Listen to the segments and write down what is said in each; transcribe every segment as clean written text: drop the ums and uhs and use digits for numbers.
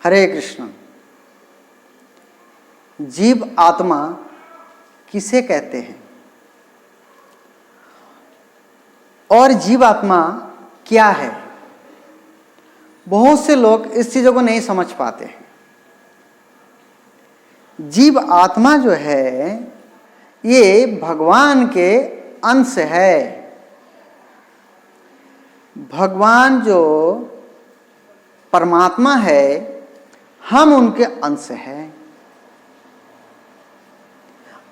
हरे कृष्ण। जीव आत्मा किसे कहते हैं और जीव आत्मा क्या है? बहुत से लोग इस चीजों को नहीं समझ पाते हैं। जीव आत्मा जो है ये भगवान के अंश है। भगवान जो परमात्मा है, हम उनके अंश हैं।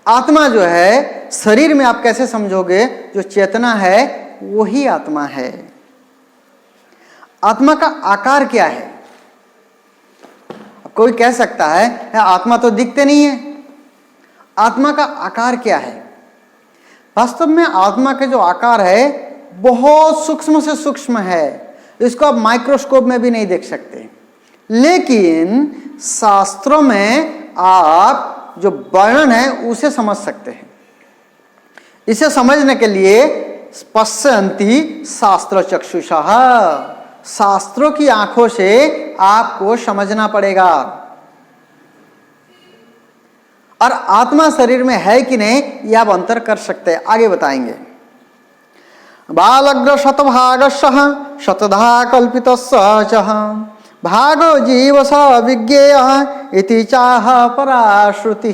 आत्मा जो है शरीर में आप कैसे समझोगे? जो चेतना है वही आत्मा है। आत्मा का आकार क्या है? कोई कह सकता है आत्मा तो दिखते नहीं है। आत्मा का आकार क्या है? वास्तव में आत्मा के जो आकार है बहुत सूक्ष्म से सूक्ष्म है। इसको आप माइक्रोस्कोप में भी नहीं देख सकते, लेकिन शास्त्रों में आप जो वर्णन है उसे समझ सकते हैं। इसे समझने के लिए पश्यन्ति शास्त्र चक्षुषः, शास्त्रों की आंखों से आपको समझना पड़ेगा। और आत्मा शरीर में है कि नहीं ये आप अंतर कर सकते हैं। आगे बताएंगे। बालग्र शतभागशः शतधा कल्पितस्य भागो जीव स विज्ञेयः इति चाह पराश्रुति।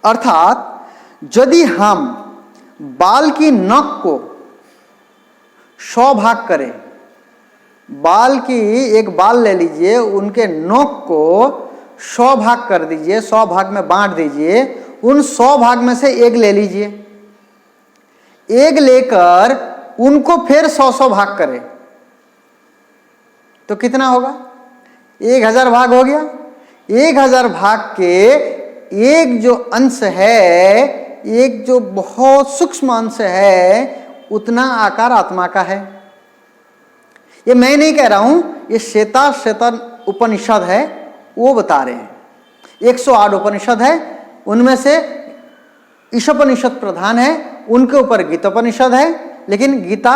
अर्थात यदि हम बाल की नख को 100 भाग करें, बाल की एक बाल ले लीजिए, उनके नोक को 100 भाग कर दीजिए, 100 भाग में बांट दीजिए, उन 100 भाग में से एक ले लीजिए, एक लेकर उनको फिर 100 भाग करें तो कितना होगा? 1000 भाग हो गया। 1000 भाग के एक जो अंश है, एक जो बहुत सूक्ष्म अंश है, उतना आकार आत्मा का है। ये मैं नहीं कह रहा हूं, ये श्वेता उपनिषद है वो बता रहे हैं। 108 उपनिषद है, उनमें से ईशोपनिषद प्रधान है, उनके ऊपर गीतोपनिषद है, लेकिन गीता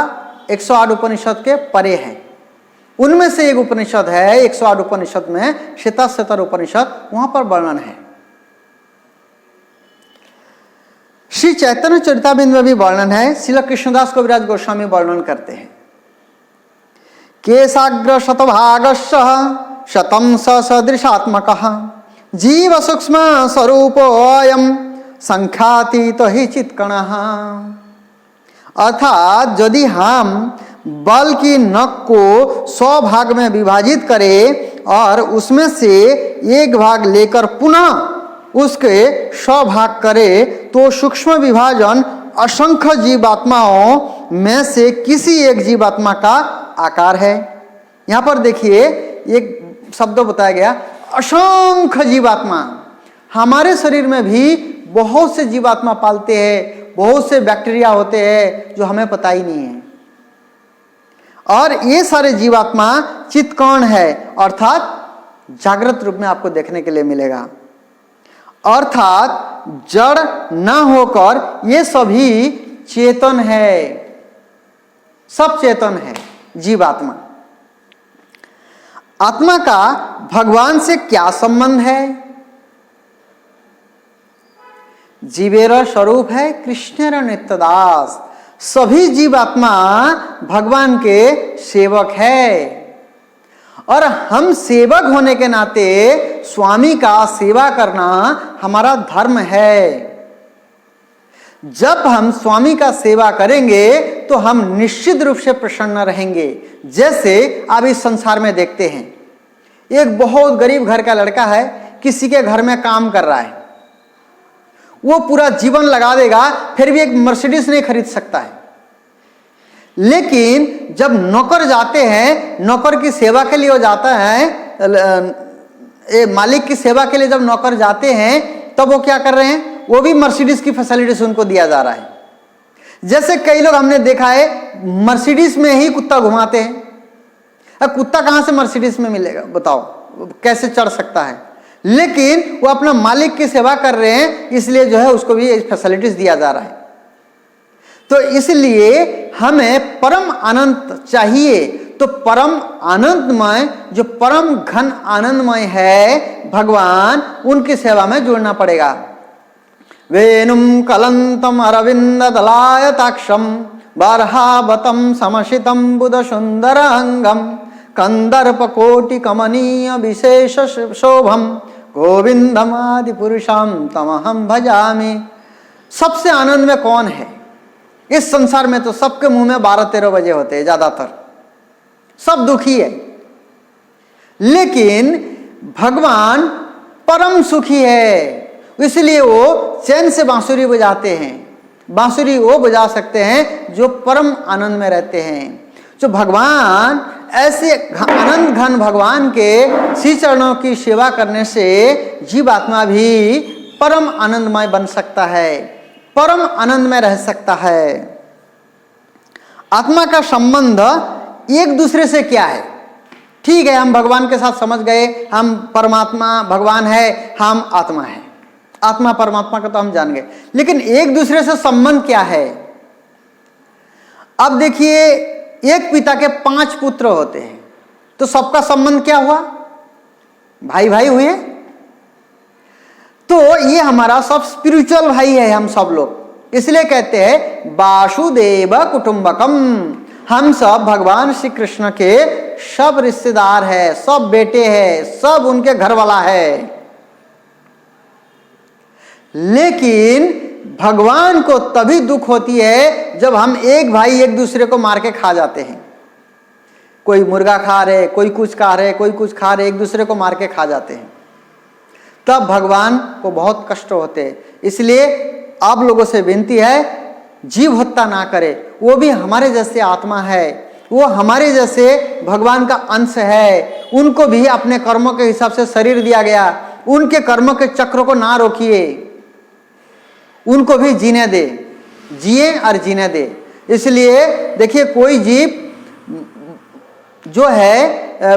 108 उपनिषद के परे है। उनमें से एक उपनिषद है 108 उपनिषद में, श्वेता उपनिषद, वहां पर वर्णन है। श्री चैतन्य चरितामृत में भी वर्णन है। श्रील कृष्णदास कविराज गोस्वामी वर्णन करते हैं। केशाग्र शतभागस्य शतं सदृशात्मकः जीव सूक्ष्म स्वरूपोऽयं संख्यातीत हि चित्कणः। अर्थात यदि हम बल की नख को 100 भाग में विभाजित करें और उसमें से एक भाग लेकर पुनः उसके 100 भाग करें तो सूक्ष्म विभाजन असंख्य जीवात्माओं में से किसी एक जीवात्मा का आकार है। यहां पर देखिए एक शब्द बताया गया, असंख्य जीवात्मा। हमारे शरीर में भी बहुत से जीवात्मा पालते हैं, बहुत से बैक्टीरिया होते हैं जो हमें पता ही नहीं है। और ये सारे जीवात्मा चित्कण है, अर्थात जागृत रूप में आपको देखने के लिए मिलेगा। अर्थात जड़ न होकर ये सभी चेतन है, सब चेतन है जीवात्मा। आत्मा का भगवान से क्या संबंध है? जीवेर स्वरूप है कृष्णेर नित्यदास। सभी जीवात्मा भगवान के सेवक है और हम सेवक होने के नाते स्वामी का सेवा करना हमारा धर्म है। जब हम स्वामी का सेवा करेंगे तो हम निश्चित रूप से प्रसन्न रहेंगे। जैसे आप इस संसार में देखते हैं, एक बहुत गरीब घर का लड़का है, किसी के घर में काम कर रहा है, वो पूरा जीवन लगा देगा फिर भी एक मर्सिडीज नहीं खरीद सकता है। लेकिन जब नौकर जाते हैं, नौकर की सेवा के लिए वो जाता है, मालिक की सेवा के लिए जब नौकर जाते हैं तब वो क्या कर रहे हैं? वो भी मर्सिडीज की फैसिलिटीज उनको दिया जा रहा है। जैसे कई लोग हमने देखा है मर्सिडीज में ही कुत्ता घुमाते हैं। अब कुत्ता कहां से मर्सिडीज में मिलेगा बताओ, कैसे चढ़ सकता है? लेकिन वो अपना मालिक की सेवा कर रहे हैं, इसलिए जो है उसको भी फैसिलिटीज दिया जा रहा है। तो इसलिए हमें परम आनंद चाहिए तो परम आनंदमय, जो परम घन आनंदमय है भगवान, उनकी सेवा में जुड़ना पड़ेगा। वेणुम कलंतम अरविंद दलायताक्षम बर्हावतम समशितम बुध सुंदर अंगम कंदर्प कोटि कमनीय विशेष शोभम गोविंदम आदि पुरुषम तमहम भजामि। सबसे आनंद में कौन है इस संसार में? तो सबके मुंह में 12-13 बजे होते हैं, ज्यादातर सब दुखी है, लेकिन भगवान परम सुखी है, इसलिए वो चैन से बांसुरी बजाते हैं। बांसुरी वो बजा सकते हैं जो परम आनंद में रहते हैं। जो भगवान, ऐसे आनंद घन भगवान के श्री चरणों की सेवा करने से जीवात्मा भी परम आनंदमय बन सकता है, परम आनंद में रह सकता है। आत्मा का संबंध एक दूसरे से क्या है? ठीक है, हम भगवान के साथ समझ गए, हम परमात्मा भगवान है, हम आत्मा है, आत्मा परमात्मा का तो हम जान गए, लेकिन एक दूसरे से संबंध क्या है? अब देखिए, एक पिता के 5 पुत्र होते हैं, तो सबका संबंध क्या हुआ? भाई भाई हुए। तो ये हमारा सब स्पिरिचुअल भाई है, हम सब लोग, इसलिए कहते हैं वासुदेव कुटुंबकम। हम सब भगवान श्री कृष्ण के सब रिश्तेदार है, सब बेटे हैं, सब उनके घर वाला है। लेकिन भगवान को तभी दुख होती है जब हम एक भाई एक दूसरे को मार के खा जाते हैं। कोई मुर्गा खा रहे, कोई कुछ खा रहे, कोई कुछ खा रहे, एक दूसरे को मार के खा जाते हैं, तब भगवान को बहुत कष्ट होते हैं। इसलिए आप लोगों से विनती है, जीव हत्या ना करे। वो भी हमारे जैसे आत्मा है, वो हमारे जैसे भगवान का अंश है, उनको भी अपने कर्मों के हिसाब से शरीर दिया गया। उनके कर्मों के चक्र को ना रोकिए, उनको भी जीने दे, जिए और जीने दे। इसलिए देखिए, कोई जीव जो है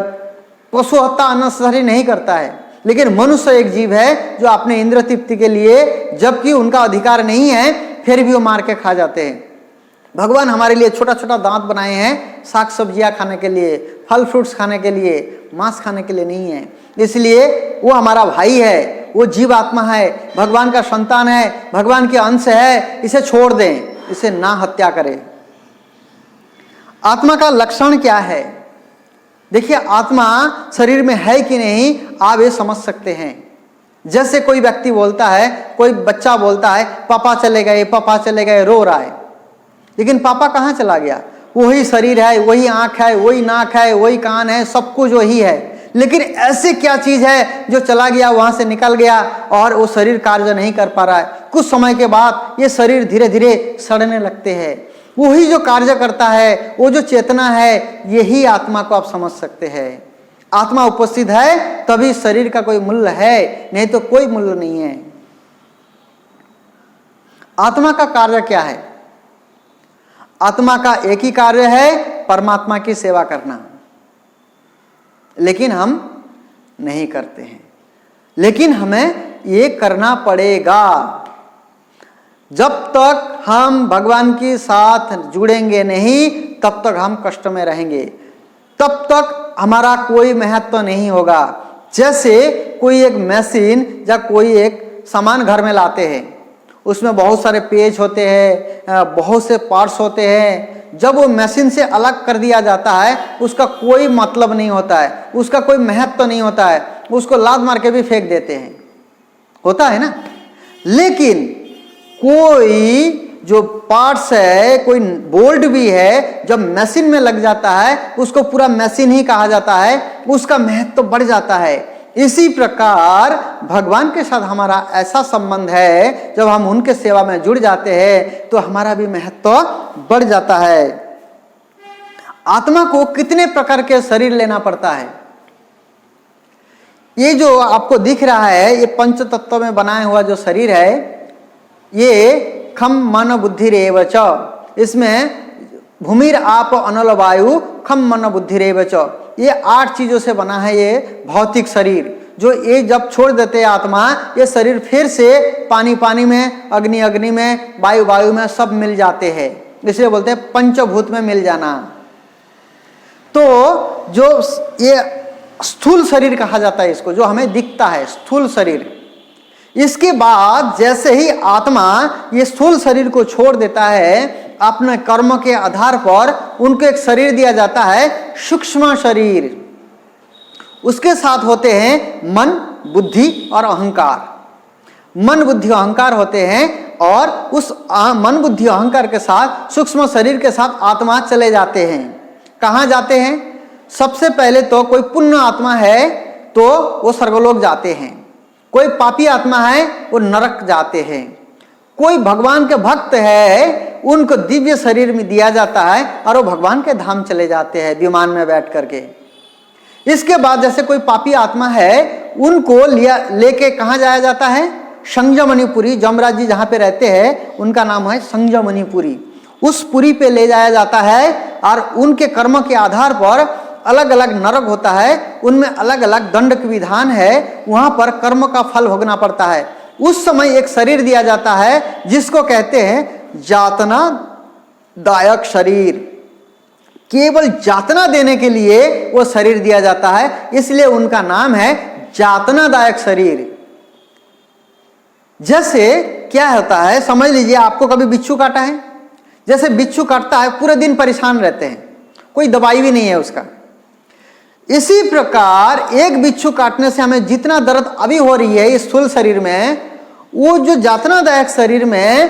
पशु हत्या अननेसेसरी नहीं करता है, लेकिन मनुष्य एक जीव है जो अपने इंद्र तृप्ति के लिए, जबकि उनका अधिकार नहीं है, फिर भी वो मार के खा जाते हैं। भगवान हमारे लिए छोटा छोटा दांत बनाए हैं, साग सब्जियां खाने के लिए, फल फ्रूट्स खाने के लिए, मांस खाने के लिए नहीं है। इसलिए वो हमारा भाई है, वो जीव आत्मा है, भगवान का संतान है, भगवान के अंश है। इसे छोड़ दें, इसे ना हत्या करें। आत्मा का लक्षण क्या है? देखिए, आत्मा शरीर में है कि नहीं, आप ये समझ सकते हैं। जैसे कोई व्यक्ति बोलता है, कोई बच्चा बोलता है पापा चले गए, पापा चले गए, रो रहा है, लेकिन पापा कहाँ चला गया? वही शरीर है, वही आंख है, वही नाक है, वही कान है, सब कुछ वही है, लेकिन ऐसे क्या चीज है जो चला गया, वहां से निकल गया और वो शरीर कार्य नहीं कर पा रहा है। कुछ समय के बाद ये शरीर धीरे धीरे सड़ने लगते हैं। वही जो कार्य करता है, वो जो चेतना है, यही आत्मा को आप समझ सकते हैं। आत्मा उपस्थित है तभी शरीर का कोई मूल्य है, नहीं तो कोई मूल्य नहीं है। आत्मा का कार्य क्या है? आत्मा का एक ही कार्य है, परमात्मा की सेवा करना, लेकिन हम नहीं करते हैं। लेकिन हमें ये करना पड़ेगा। जब तक हम भगवान के साथ जुड़ेंगे नहीं, तब तक हम कष्ट में रहेंगे, तब तक हमारा कोई महत्व नहीं होगा। जैसे कोई एक मशीन या कोई एक सामान घर में लाते हैं, उसमें बहुत सारे पेच होते हैं, बहुत से पार्ट्स होते हैं। जब वो मशीन से अलग कर दिया जाता है, उसका कोई मतलब नहीं होता है, उसका कोई महत्व नहीं होता है, उसको लात मार के भी फेंक देते हैं, होता है ना। लेकिन कोई जो पार्ट्स है, कोई बोल्ट भी है, जब मशीन में लग जाता है, उसको पूरा मशीन ही कहा जाता है, उसका महत्व बढ़ जाता है। इसी प्रकार भगवान के साथ हमारा ऐसा संबंध है, जब हम उनके सेवा में जुड़ जाते हैं तो हमारा भी महत्व बढ़ जाता है। आत्मा को कितने प्रकार के शरीर लेना पड़ता है? ये जो आपको दिख रहा है, ये पंच तत्व में बनाया हुआ जो शरीर है, ये खम मन बुद्धि रेव च, इसमें भूमिर आप अनल वायु खम मन बुद्धि रेव च, ये 8 चीजों से बना है ये भौतिक शरीर। जो ये जब छोड़ देते हैं आत्मा, ये शरीर फिर से पानी पानी में, अग्नि अग्नि में, वायु वायु में सब मिल जाते हैं। इसलिए बोलते हैं पंचभूत में मिल जाना। तो तो जो ये स्थूल शरीर कहा जाता है इसको, जो हमें दिखता है स्थूल शरीर। इसके बाद जैसे ही आत्मा ये स्थूल शरीर को छोड़ देता है, अपने कर्म के आधार पर उनको एक शरीर दिया जाता है सूक्ष्म शरीर। उसके साथ होते हैं मन, बुद्धि और अहंकार। मन, बुद्धि, अहंकार होते हैं और उस मन, बुद्धि, अहंकार के साथ सूक्ष्म शरीर के साथ आत्मा चले जाते हैं। कहाँ जाते हैं? सबसे पहले तो कोई पुण्य आत्मा है तो वो स्वर्गलोक जाते हैं, कोई पापी आत्मा है वो नरक जाते हैं, कोई भगवान के भक्त है उनको दिव्य शरीर में दिया जाता है और वो भगवान के धाम चले जाते हैं विमान में बैठ करके। इसके बाद जैसे कोई पापी आत्मा है उनको लेके कहाँ जाया जाता है? संजमनीपुरी। जमराज जी जहाँ पे रहते हैं उनका नाम है संजमनीपुरी। उस पुरी पे ले जाया जाता है और उनके कर्म के आधार पर अलग अलग नरक होता है, उनमें अलग अलग दंड के विधान है, वहां पर कर्म का फल भोगना पड़ता है। उस समय एक शरीर दिया जाता है जिसको कहते हैं जातना दायक शरीर। केवल जातना देने के लिए वो शरीर दिया जाता है, इसलिए उनका नाम है जातनादायक शरीर। जैसे क्या होता है, समझ लीजिए आपको कभी बिच्छू काटा है, जैसे बिच्छू काटता है पूरे दिन परेशान रहते हैं, कोई दवाई भी नहीं है उसका। इसी प्रकार एक बिच्छू काटने से हमें जितना दर्द अभी हो रही है इस स्थूल शरीर में, वो जो जातनादायक शरीर में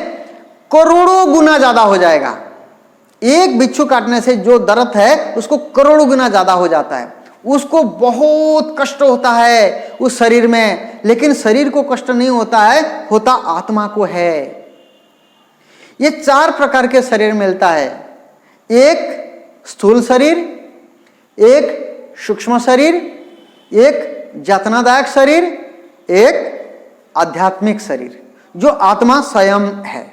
करोड़ों गुना ज्यादा हो जाएगा। एक बिच्छू काटने से जो दर्द है उसको करोड़ों गुना ज्यादा हो जाता है। उसको बहुत कष्ट होता है उस शरीर में, लेकिन शरीर को कष्ट नहीं होता है, होता आत्मा को है। ये 4 प्रकार के शरीर मिलता है, एक स्थूल शरीर, एक सूक्ष्म शरीर, एक जातनादायक शरीर, एक आध्यात्मिक शरीर जो आत्मा स्वयं है।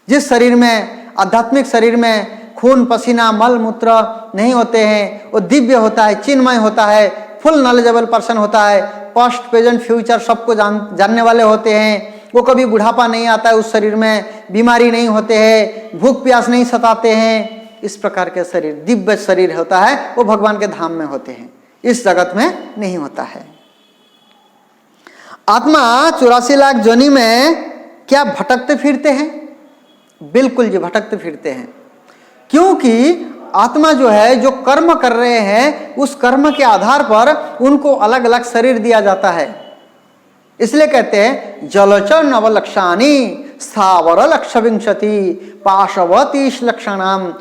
जिस शरीर में, आध्यात्मिक शरीर में खून पसीना मल मूत्र नहीं होते हैं, वो दिव्य होता है, चिन्मय होता है, फुल नॉलेजेबल पर्सन होता है, पास्ट प्रेजेंट फ्यूचर सबको जानने वाले होते हैं। वो कभी बुढ़ापा नहीं आता है उस शरीर में, बीमारी नहीं होते हैं, भूख प्यास नहीं सताते हैं। इस प्रकार के शरीर दिव्य शरीर होता है, वो भगवान के धाम में होते हैं, इस जगत में नहीं होता है। आत्मा 84 लाख जोनी में क्या भटकते फिरते हैं? बिल्कुल जी भटकते फिरते हैं, क्योंकि आत्मा जो है, जो कर्म कर रहे हैं उस कर्म के आधार पर उनको अलग अलग शरीर दिया जाता है। इसलिए कहते हैं जलचर नवलक्षानी स्थावर लक्ष विंशति पाशव 30 लक्षणाम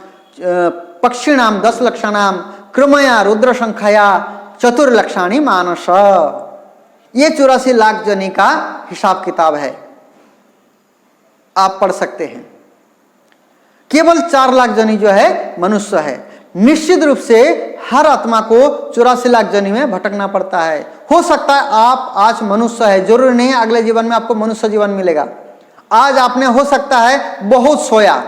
पक्षिणाम 10 लक्षणाम क्रमया रुद्र संख्या चतुर्लक्षाणी मानस। ये 84 लाख जनी का हिसाब किताब है, आप पढ़ सकते हैं। केवल 4 लाख जनी जो है मनुष्य है। निश्चित रूप से हर आत्मा को 84 लाख जनी में भटकना पड़ता है। हो सकता है आप आज मनुष्य है, जरूरी नहीं है अगले जीवन में आपको मनुष्य जीवन मिलेगा। आज आपने हो सकता है बहुत सोया,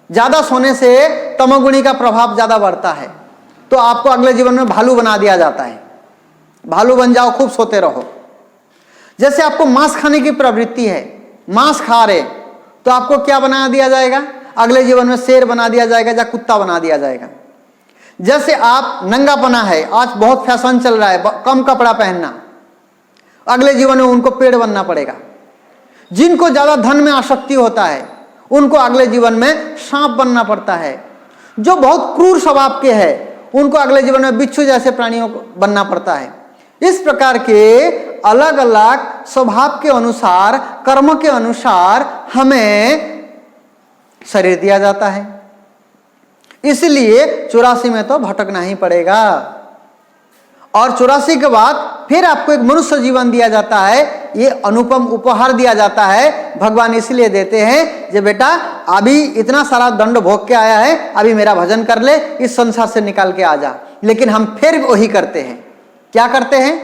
ज्यादा सोने से तमोगुणी का प्रभाव ज्यादा बढ़ता है, तो आपको अगले जीवन में भालू बना दिया जाता है। भालू बन जाओ, खूब सोते रहो। जैसे आपको मांस खाने की प्रवृत्ति है, मांस खा रहे, तो आपको क्या बना दिया जाएगा? अगले जीवन में शेर बना दिया जाएगा या कुत्ता बना दिया जाएगा। जैसे आप नंगापना है, आज बहुत फैशन चल रहा है कम कपड़ा पहनना, अगले जीवन में उनको पेड़ बनना पड़ेगा। जिनको ज्यादा धन में आसक्ति होता है उनको अगले जीवन में सांप बनना पड़ता है। जो बहुत क्रूर स्वभाव के हैं उनको अगले जीवन में बिच्छू जैसे प्राणियों को बनना पड़ता है। इस प्रकार के अलग अलग स्वभाव के अनुसार, कर्म के अनुसार हमें शरीर दिया जाता है। इसलिए 84 में तो भटकना ही पड़ेगा। और 84 के बाद फिर आपको एक मनुष्य जीवन दिया जाता है। ये अनुपम उपहार दिया जाता है, भगवान इसलिए देते हैं कि बेटा अभी इतना सारा दंड भोग के आया है, अभी मेरा भजन कर ले, इस संसार से निकाल के आ जा। लेकिन हम फिर वही करते हैं। क्या करते हैं?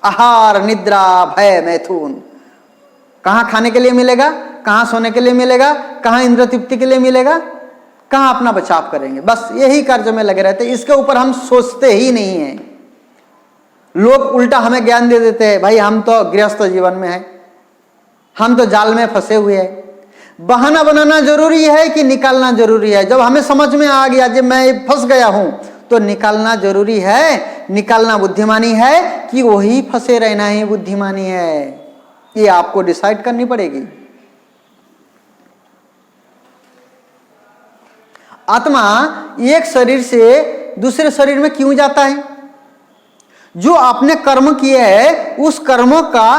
आहार निद्रा भय मैथुन। कहाँ खाने के लिए मिलेगा, कहाँ सोने के लिए मिलेगा, कहाँ इंद्र तृप्ति के लिए मिलेगा, कहाँ अपना बचाव करेंगे, बस यही कार्य में लगे रहते। इसके ऊपर हम सोचते ही नहीं हैं। लोग उल्टा हमें ज्ञान दे देते हैं, भाई हम तो गृहस्थ जीवन में हैं, हम तो जाल में फंसे हुए हैं। बहाना बनाना जरूरी है कि निकालना जरूरी है? जब हमें समझ में आ गया जब मैं फंस गया हूं, तो निकालना जरूरी है, निकालना बुद्धिमानी है कि वही फंसे रहना ही बुद्धिमानी है, ये आपको डिसाइड करनी पड़ेगी। आत्मा एक शरीर से दूसरे शरीर में क्यों जाता है? जो आपने कर्म किए है उस कर्मों का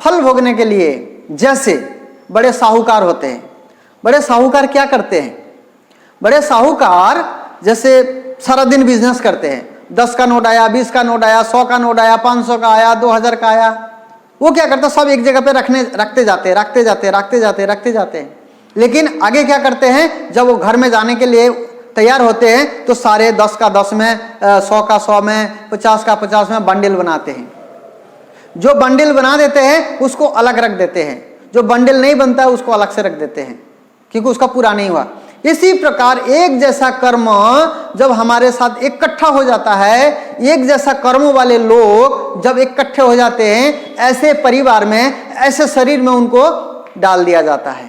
फल भोगने के लिए। जैसे बड़े साहूकार होते हैं, बड़े साहूकार क्या करते हैं? बड़े साहूकार जैसे सारा दिन बिजनेस करते हैं, 10 का नोट आया, 20 का नोट आया, 100 का नोट आया, 500 का आया, 2000 का आया, वो क्या करते हैं? सब एक जगह पे रखते जाते हैं। लेकिन आगे क्या करते हैं? जब वो घर में जाने के लिए तैयार होते हैं तो सारे 10 का 10 में, 100 का 100 में, 50 का 50 में बंडल बनाते हैं। जो बंडल बना देते हैं उसको अलग रख देते हैं, जो बंडल नहीं बनता है उसको अलग से रख देते हैं, क्योंकि उसका पूरा नहीं हुआ। इसी प्रकार एक जैसा कर्म जब हमारे साथ इकट्ठा हो जाता है, एक जैसा कर्म वाले लोग जब इकट्ठे हो जाते हैं, ऐसे परिवार में, ऐसे शरीर में उनको डाल दिया जाता है।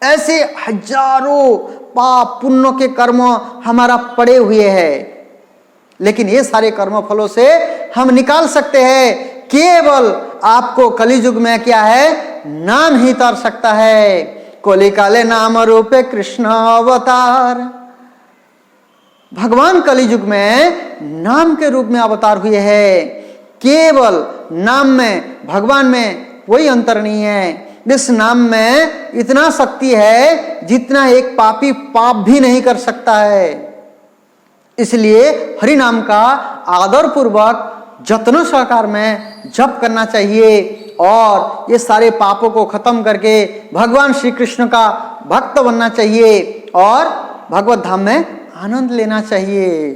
ऐसे हजारों पाप पुण्य के कर्म हमारा पड़े हुए हैं, लेकिन ये सारे कर्म फलों से हम निकाल सकते हैं। केवल आपको कलियुग में क्या है? नाम ही तर सकता है। कोली काले नाम रूपे कृष्ण अवतार। भगवान कलियुग में नाम के रूप में अवतार हुए हैं। केवल नाम में, भगवान में कोई अंतर नहीं है। इस नाम में इतना शक्ति है जितना एक पापी पाप भी नहीं कर सकता है। इसलिए हरि नाम का आदर पूर्वक जतन सहकार में जप करना चाहिए और ये सारे पापों को खत्म करके भगवान श्री कृष्ण का भक्त बनना चाहिए और भगवत धाम में आनंद लेना चाहिए।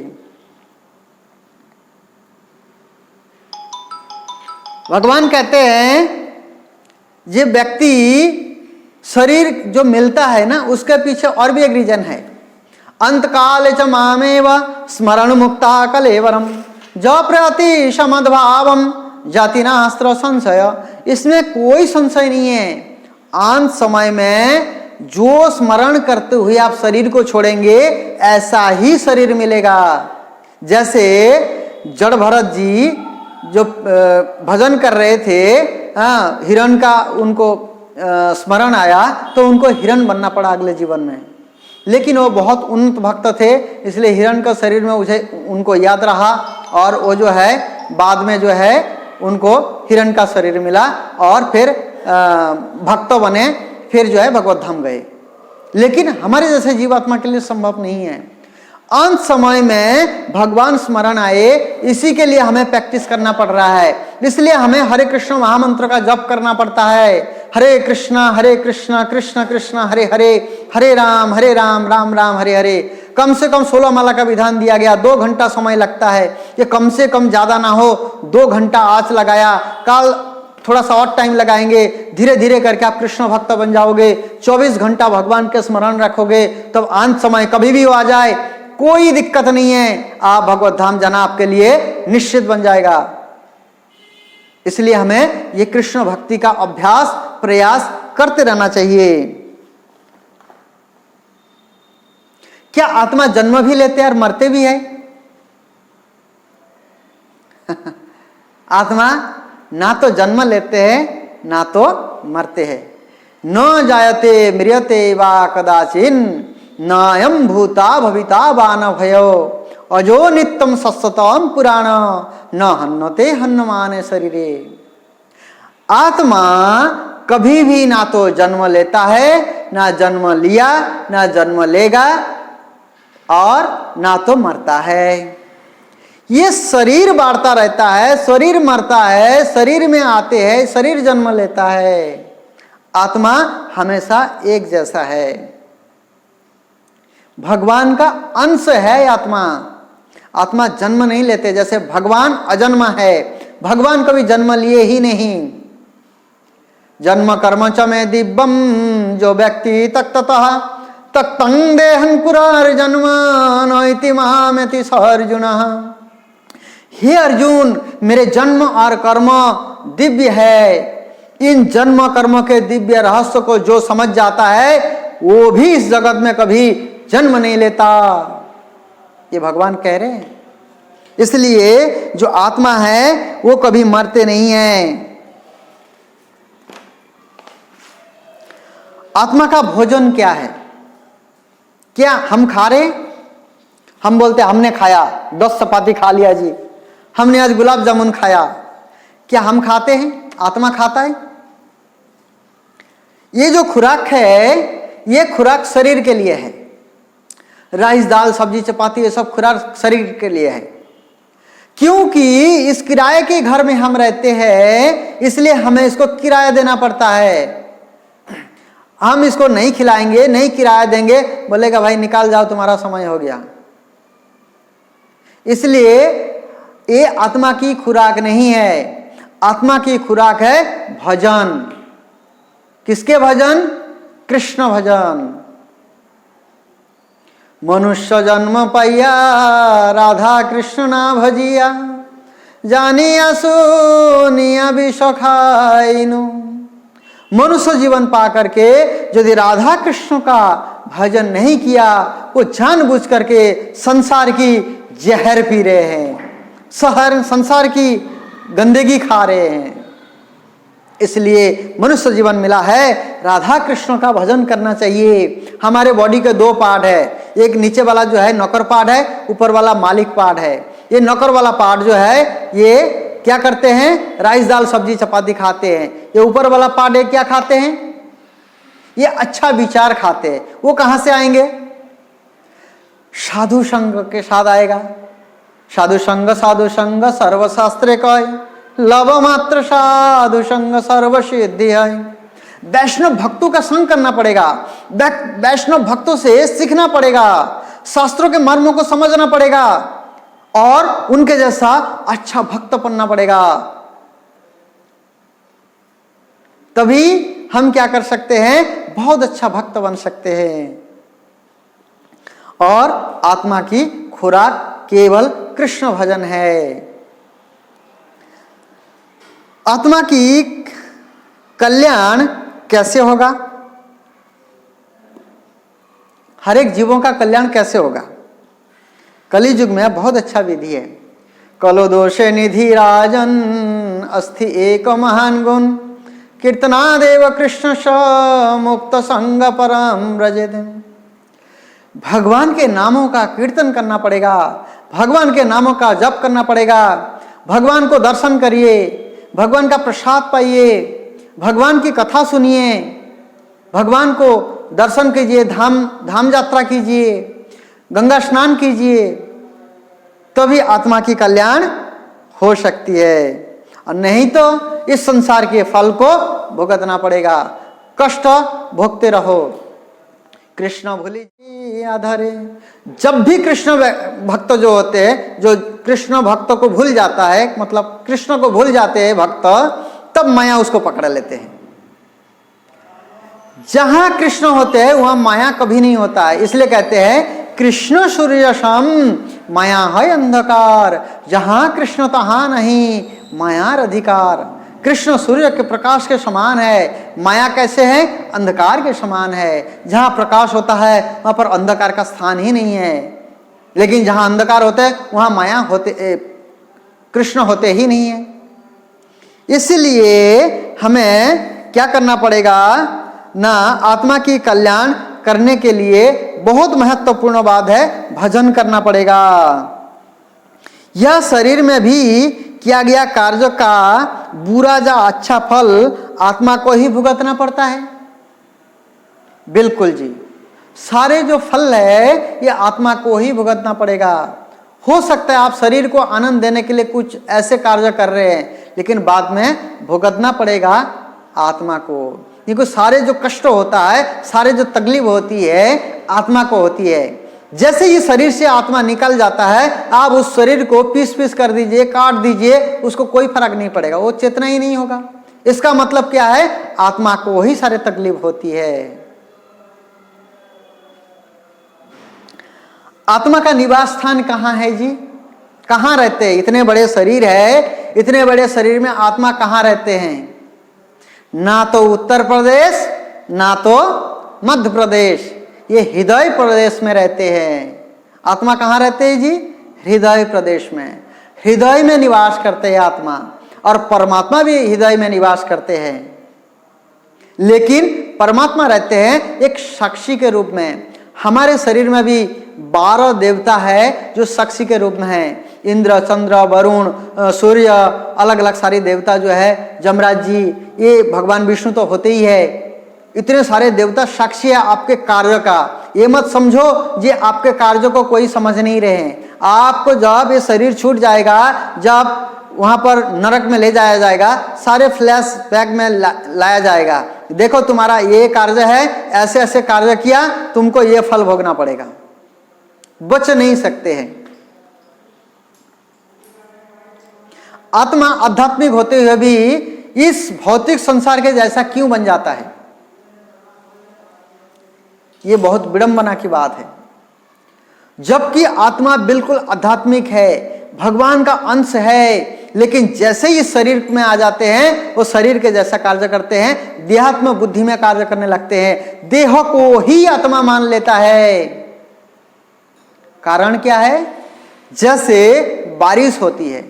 भगवान कहते हैं ये व्यक्ति शरीर जो मिलता है ना, उसके पीछे और भी एक रीजन है। अंतकाल च मामेव स्मरण मुक्ता कलेवरम ज प्रति समद्भावम जाति नास्त्र संशय। इसमें कोई संशय नहीं है। अंत समय में जो स्मरण करते हुए आप शरीर को छोड़ेंगे ऐसा ही शरीर मिलेगा। जैसे जड़ भरत जी जो भजन कर रहे थे, हिरण का उनको स्मरण आया तो उनको हिरण बनना पड़ा अगले जीवन में, लेकिन वो बहुत उन्नत भक्त थे, इसलिए हिरण का शरीर में उनको याद रहा और वो जो है बाद में जो है उनको हिरण का शरीर मिला और फिर भक्त बने, फिर जो है भगवत धाम गए। लेकिन हमारे जैसे जीवात्मा के लिए संभव नहीं है। अंत समय में भगवान स्मरण आए, इसी के लिए हमें प्रैक्टिस करना पड़ रहा है। इसलिए हमें हरे कृष्ण महामंत्र का जप करना पड़ता है। हरे कृष्ण कृष्ण कृष्ण हरे हरे, हरे राम राम राम हरे हरे। कम से कम 16 माला का विधान दिया गया। 2 घंटा समय लगता है, ये कम से कम ज्यादा ना हो। 2 घंटा आज लगाया, कल थोड़ा सा और टाइम लगाएंगे, धीरे धीरे करके आप कृष्ण भक्त बन जाओगे। 24 घंटा भगवान के स्मरण रखोगे, तब अंत समय कभी भी आ जाए कोई दिक्कत नहीं है, आप भगवत धाम जाना आपके लिए निश्चित बन जाएगा। इसलिए हमें ये कृष्ण भक्ति का अभ्यास प्रयास करते रहना चाहिए। क्या आत्मा जन्म भी लेते हैं और मरते भी है? आत्मा ना तो जन्म लेते हैं ना तो मरते हैं। न जायते म्रियते वा कदाचिन नायम भूता भविता वा न भयो अजो नित्यम सत्सतम पुराण न हन्नते हन्नमाने शरीरे। आत्मा कभी भी ना तो जन्म लेता है, ना जन्म लिया, ना जन्म लेगा और ना तो मरता है। ये शरीर बाढ़ता रहता है, शरीर मरता है, शरीर में आते हैं, शरीर जन्म लेता है। आत्मा हमेशा एक जैसा है, भगवान का अंश है आत्मा। आत्मा जन्म नहीं लेते, जैसे भगवान अजन्म है, भगवान कभी जन्म लिए ही नहीं। जन्म कर्म च में दिव्यम जो व्यक्ति तत्तः तत्तं देहन पुरार्जन्म नैति महामति स अर्जुन। हे अर्जुन, मेरे जन्म और कर्म दिव्य है। इन जन्म कर्म के दिव्य रहस्य को जो समझ जाता है वो भी इस जगत में कभी जन्म नहीं लेता। ये भगवान कह रहे हैं। इसलिए जो आत्मा है वो कभी मरते नहीं है। आत्मा का भोजन क्या है? क्या हम खा रहे? हम बोलते हमने खाया, 10 चपाती खा लिया जी, हमने आज गुलाब जामुन खाया। क्या हम खाते हैं? आत्मा खाता है। ये जो खुराक है, ये खुराक शरीर के लिए है। राइस, दाल, सब्जी, चपाती, ये सब खुराक शरीर के लिए है। क्योंकि इस किराए के घर में हम रहते हैं, इसलिए हमें इसको किराया देना पड़ता है। हम इसको नहीं खिलाएंगे, नहीं किराया देंगे, बोलेगा भाई निकाल जाओ, तुम्हारा समय हो गया। इसलिए ये आत्मा की खुराक नहीं है। आत्मा की खुराक है भजन। किसके भजन? कृष्ण भजन। मनुष्य जन्म पाइया, राधा कृष्ण ना भजिया, जानिया सुनिया विष खाइनु। मनुष्य जीवन पा करके यदि राधा कृष्ण का भजन नहीं किया, वो जानबूझ करके संसार की जहर पी रहे हैं, संसार की गंदगी खा रहे हैं। इसलिए मनुष्य जीवन मिला है, राधा कृष्ण का भजन करना चाहिए। हमारे बॉडी के 2 पार्ट है, एक नीचे वाला जो है नौकर पार्ट है, ऊपर वाला मालिक पार्ट है। ये नौकर वाला पार्ट जो है ये क्या करते हैं? राइस, दाल, सब्जी, चपाती खाते हैं। ये ऊपर वाला पार्ट है, क्या खाते हैं? ये अच्छा विचार खाते हैं। वो कहां से आएंगे? साधु संग के साथ आएगा। साधु संग सर्वशास्त्र कय, लव मात्र साधु संग सर्व सिद्धि है। वैष्णव भक्तों का संग करना पड़ेगा, वैष्णव भक्तों से सीखना पड़ेगा, शास्त्रों के मर्मों को समझना पड़ेगा और उनके जैसा अच्छा भक्त बनना पड़ेगा। तभी हम क्या कर सकते हैं? बहुत अच्छा भक्त बन सकते हैं। और आत्मा की खुराक केवल कृष्ण भजन है। आत्मा की कल्याण कैसे होगा? हर एक जीवों का कल्याण कैसे होगा? कली युग में बहुत अच्छा विधि है। कलो दोषे निधि राजन, अस्थि एक महान गुण, कीर्तनादेव कृष्ण स मुक्त संग परम व्रजेत। भगवान के नामों का कीर्तन करना पड़ेगा, भगवान के नामों का जप करना पड़ेगा। भगवान को दर्शन करिए, भगवान का प्रसाद पाइए, भगवान की कथा सुनिए, भगवान को दर्शन कीजिए, धाम यात्रा कीजिए, गंगा स्नान कीजिए, तभी आत्मा की कल्याण हो सकती है। और नहीं तो इस संसार के फल को भुगतना पड़ेगा, कष्ट भोगते रहो। कृष्ण भूली आधारे। जब भी कृष्ण भक्त जो होते हैं, जो कृष्ण भक्त को भूल जाता है, मतलब कृष्ण को भूल जाते हैं भक्त, तब माया उसको पकड़ लेते हैं। जहां कृष्ण होते हैं वहां माया कभी नहीं होता है। इसलिए कहते हैं कृष्ण सूर्य सम माया है अंधकार, जहां कृष्ण तहां नहीं मायार अधिकार। कृष्ण सूर्य के प्रकाश के समान है, माया कैसे है? अंधकार के समान है। जहां प्रकाश होता है वहां पर अंधकार का स्थान ही नहीं है, लेकिन जहां अंधकार होता है वहां माया होते, कृष्ण होते ही नहीं है। इसलिए हमें क्या करना पड़ेगा ना? आत्मा की कल्याण करने के लिए बहुत महत्वपूर्ण बात है, भजन करना पड़ेगा। यह शरीर में भी किया गया कार्य का बुरा या अच्छा फल आत्मा को ही भुगतना पड़ता है। बिल्कुल जी, सारे जो फल है ये आत्मा को ही भुगतना पड़ेगा। हो सकता है आप शरीर को आनंद देने के लिए कुछ ऐसे कार्य कर रहे हैं, लेकिन बाद में भुगतना पड़ेगा आत्मा को। क्योंकि सारे जो कष्ट होता है, सारे जो तकलीफ होती है आत्मा को होती है। जैसे ही शरीर से आत्मा निकल जाता है, आप उस शरीर को पीस पीस कर दीजिए, काट दीजिए, उसको कोई फर्क नहीं पड़ेगा, वो चेतना ही नहीं होगा। इसका मतलब क्या है? आत्मा को ही सारे तकलीफ होती है। आत्मा का निवास स्थान कहाँ है जी? कहाँ रहते हैं? इतने बड़े शरीर है, इतने बड़े शरीर में आत्मा कहाँ रहते हैं? ना तो उत्तर प्रदेश, ना तो मध्य प्रदेश, ये हृदय प्रदेश में रहते हैं। आत्मा कहाँ रहते हैं जी? हृदय प्रदेश में, हृदय में निवास करते हैं आत्मा, और परमात्मा भी हृदय में निवास करते हैं। लेकिन परमात्मा रहते हैं एक साक्षी के रूप में। हमारे शरीर में भी 12 देवता है जो साक्षी के रूप में है। इंद्र, चंद्र, वरुण, सूर्य, अलग अलग सारे देवता जो है, जमराज जी, ये भगवान विष्णु तो होते ही है। इतने सारे देवता साक्षी है आपके कार्य का। ये मत समझो जी आपके कार्य को कोई समझ नहीं रहे हैं। आपको जब ये शरीर छूट जाएगा, जब वहां पर नरक में ले जाया जाएगा, सारे फ्लैश बैक में लाया जाएगा, देखो तुम्हारा ये कार्य है, ऐसे ऐसे कार्य किया, तुमको ये फल भोगना पड़ेगा, बच नहीं सकते हैं। आत्मा आध्यात्मिक होते हुए भी इस भौतिक संसार के जैसा क्यों बन जाता है? ये बहुत विडंबना की बात है। जबकि आत्मा बिल्कुल आध्यात्मिक है, भगवान का अंश है, लेकिन जैसे ही शरीर में आ जाते हैं वो शरीर के जैसा कार्य करते हैं, देहात्म बुद्धि में कार्य करने लगते हैं, देह को ही आत्मा मान लेता है। कारण क्या है? जैसे बारिश होती है,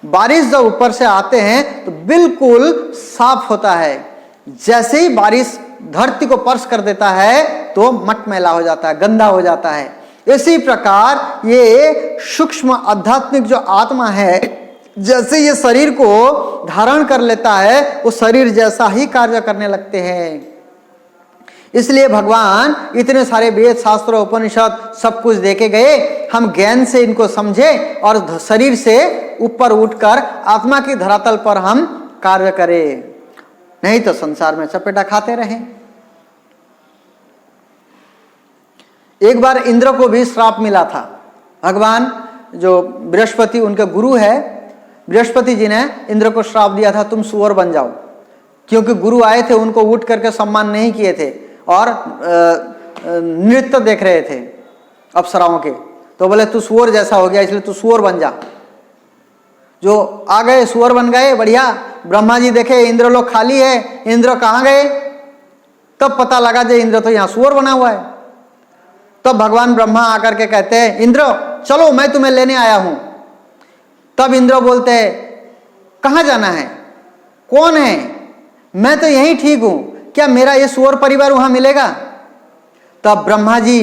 बारिश जब ऊपर से आते हैं तो बिल्कुल साफ होता है, जैसे ही बारिश धरती को स्पर्श कर देता है तो मटमैला हो जाता है, गंदा हो जाता है। इसी प्रकार ये सूक्ष्म आध्यात्मिक जो आत्मा है, जैसे ये शरीर को धारण कर लेता है वो शरीर जैसा ही कार्य करने लगते हैं। इसलिए भगवान इतने सारे वेद, शास्त्र, उपनिषद सब कुछ देके गए, हम ज्ञान से इनको समझे और शरीर से ऊपर उठकर आत्मा की धरातल पर हम कार्य करें, नहीं तो संसार में चपेटा खाते रहें। एक बार इंद्र को भी श्राप मिला था। भगवान जो बृहस्पति उनके गुरु है, बृहस्पति जी ने इंद्र को श्राप दिया था, तुम सुअर बन जाओ, क्योंकि गुरु आए थे, उनको उठ करके सम्मान नहीं किए थे और नृत्य देख रहे थे अप्सराओं के, तो बोले तू सुअर जैसा हो गया, इसलिए तू सुअर बन जा। जो आ गए सुअर बन गए, बढ़िया। ब्रह्मा जी देखे इंद्र लोग खाली है, इंद्र कहाँ गए? तब पता लगा जो इंद्र तो यहाँ सुअर बना हुआ है। तब भगवान ब्रह्मा आकर के कहते हैं, इंद्र चलो मैं तुम्हें लेने आया हूं। तब इंद्र बोलते हैं, कहाँ जाना है? कौन है? मैं तो यहीं ठीक हूं, क्या मेरा ये सुअर परिवार वहां मिलेगा? तब ब्रह्मा जी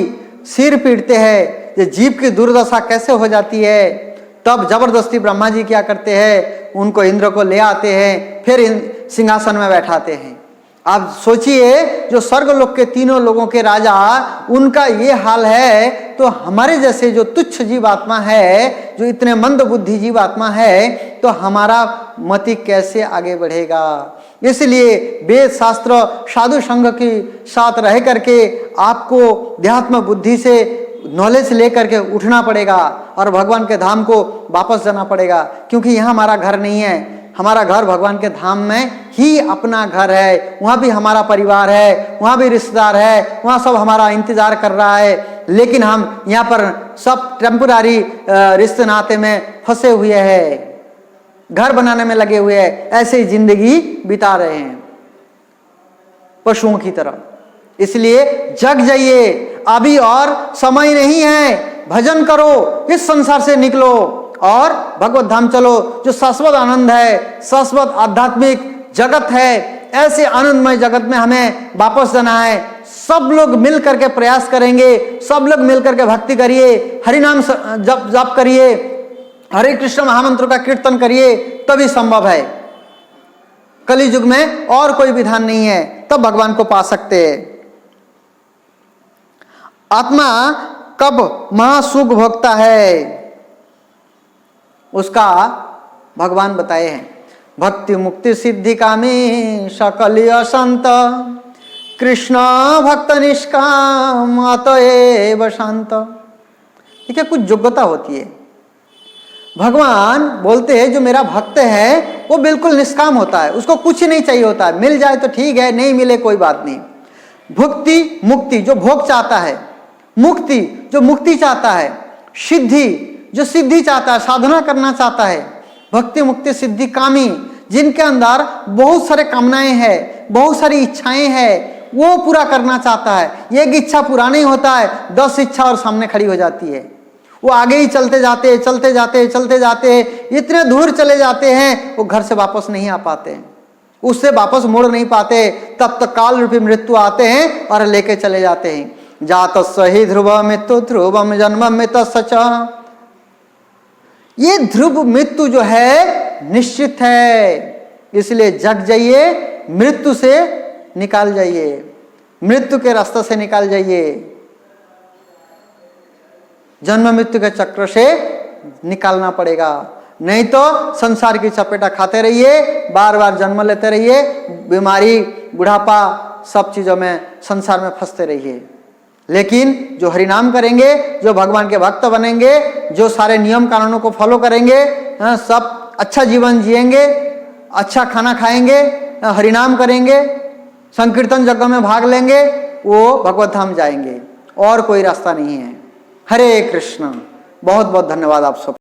सिर पीटते हैं, ये जीव की दुर्दशा कैसे हो जाती है। तब जबरदस्ती ब्रह्मा जी क्या करते हैं, उनको इंद्र को ले आते हैं, फिर सिंहासन में बैठाते हैं। आप सोचिए, जो स्वर्गलोक के तीनों लोगों के राजा, उनका ये हाल है, तो हमारे जैसे जो तुच्छ जीवात्मा है, जो इतने मंद बुद्धि जीवात्मा है, तो हमारा मति कैसे आगे बढ़ेगा। इसलिए वेद, शास्त्र, साधु संघ के साथ रह करके आपको देहात्म बुद्धि से नॉलेज लेकर के उठना पड़ेगा और भगवान के धाम को वापस जाना पड़ेगा, क्योंकि यहाँ हमारा घर नहीं है। हमारा घर भगवान के धाम में ही अपना घर है, वहाँ भी हमारा परिवार है, वहाँ भी रिश्तेदार है, वहाँ सब हमारा इंतजार कर रहा है। लेकिन हम यहाँ पर सब टेम्पोरारी रिश्ते नाते में फंसे हुए हैं, घर बनाने में लगे हुए हैं, ऐसे ही जिंदगी बिता रहे हैं पशुओं की तरह। इसलिए जग जाइए, अभी और समय नहीं है, भजन करो, इस संसार से निकलो और भगवत धाम चलो, जो शाश्वत आनंद है, शाश्वत आध्यात्मिक जगत है। ऐसे आनंदमय जगत में हमें वापस जाना है। सब लोग मिल करके प्रयास करेंगे, सब लोग मिल करके भक्ति करिए, हरि नाम जप करिए, हरे कृष्ण महामंत्र का कीर्तन करिए, तभी संभव है। कली युग में और कोई विधान नहीं है, तब भगवान को पा सकते हैं। आत्मा कब महासुख भोगता है, उसका भगवान बताए हैं। भक्ति मुक्ति सिद्धि कामी सकलिय संत, कृष्ण भक्त निष्काम अतएव शांत। ठीक है, कुछ योग्यता होती है। भगवान बोलते हैं जो मेरा भक्त है वो बिल्कुल निष्काम होता है, उसको कुछ नहीं चाहिए होता है, मिल जाए तो ठीक है, नहीं मिले कोई बात नहीं। भक्ति मुक्ति जो भोग चाहता है, मुक्ति जो मुक्ति चाहता है, सिद्धि जो सिद्धि चाहता है, साधना करना चाहता है। भक्ति मुक्ति सिद्धि कामी, जिनके अंदर बहुत सारे कामनाएं हैं, बहुत सारी इच्छाएं हैं, वो पूरा करना चाहता है। एक इच्छा पूरा नहीं होता है, 10 इच्छा और सामने खड़ी हो जाती है। वो आगे ही चलते जाते इतने दूर चले जाते हैं वो घर से वापस नहीं आ पाते, उससे वापस मुड़ नहीं पाते। तब तक काल रूपी मृत्यु आते हैं और लेके चले जाते हैं। जात सही ध्रुव मृत्यु ध्रुवम जन्म मृत सच। ये ध्रुव मृत्यु जो है निश्चित है, इसलिए जग जाइए, मृत्यु से निकाल जाइए, मृत्यु के रास्ते से निकाल जाइए, जन्म मृत्यु के चक्र से निकालना पड़ेगा। नहीं तो संसार की चपेटा खाते रहिए, बार बार जन्म लेते रहिए, बीमारी बुढ़ापा सब चीजों में संसार में फंसते रहिए। लेकिन जो हरिनाम करेंगे, जो भगवान के भक्त बनेंगे, जो सारे नियम कानूनों को फॉलो करेंगे, सब अच्छा जीवन जिएंगे, अच्छा खाना खाएंगे, हरिनाम करेंगे, संकीर्तन यज्ञ में भाग लेंगे, वो भगवत धाम जाएंगे। और कोई रास्ता नहीं है। हरे कृष्ण। बहुत बहुत धन्यवाद आप सब।